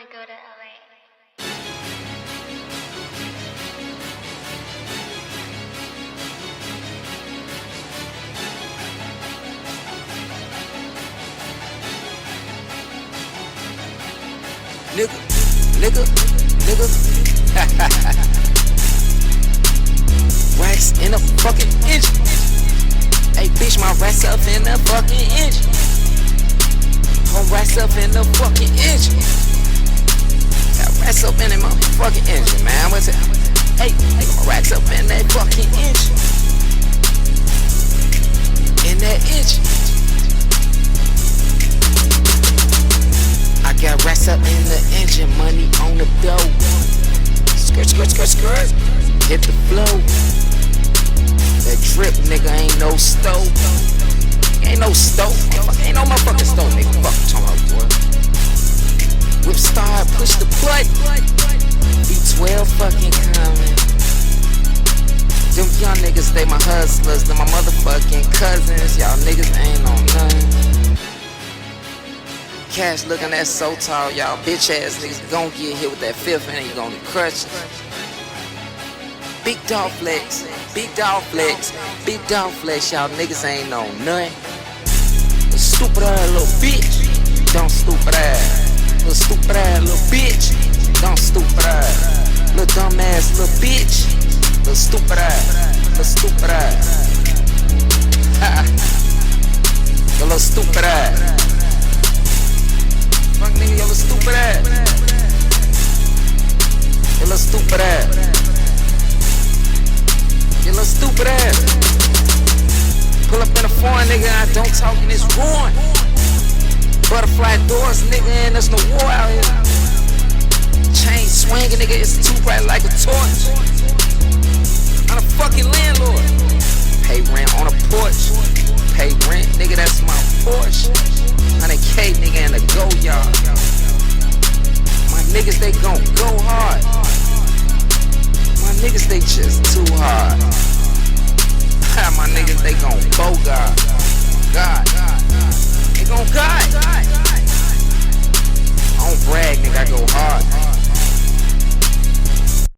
wanna go to LA. Nigga. Wax in a fucking engine. Hey, bitch, my rats up in the fucking engine. Whole rats up in the fucking engine. Got rats up in that motherfucking engine, man. What's it? Hey, my rats up in that fucking engine. In that engine. I got rats up in the engine, money on the dough. Skirt. Hit the flow. That drip, nigga, ain't no stove. Ain't no stove. Ain't no motherfucking stove, nigga. Fuck you talking about, boy. Whip start, push the button. B12 fucking coming. Them young niggas, they my hustlers. Them my motherfucking cousins. Y'all niggas ain't on nothing. Cash looking at so tall, y'all bitch ass niggas gon' get hit with that fifth and you gon' crush it. Big dog flex, y'all niggas ain't on nothing. Little stupid ass little bitch, don't stupid ass. Little stupid ass little bitch, don't stupid ass. Little dumb ass little bitch, little stupid ass. Ha, your little stupid ass. Fuck nigga, your little stupid ass. Your little stupid ass. Your little stupid ass. Pull up in a foreign nigga, I don't talk in this ruin. Butterfly doors, nigga, and there's no war out here. Chain swinging, nigga, it's too bright like a torch. I'm a fucking landlord. Pay rent on a porch. Pay rent, nigga, that's my Porsche. 100K, nigga, in the go yard. My niggas, they gon' go hard. My niggas, they just too hard. My niggas, they gon' bogart.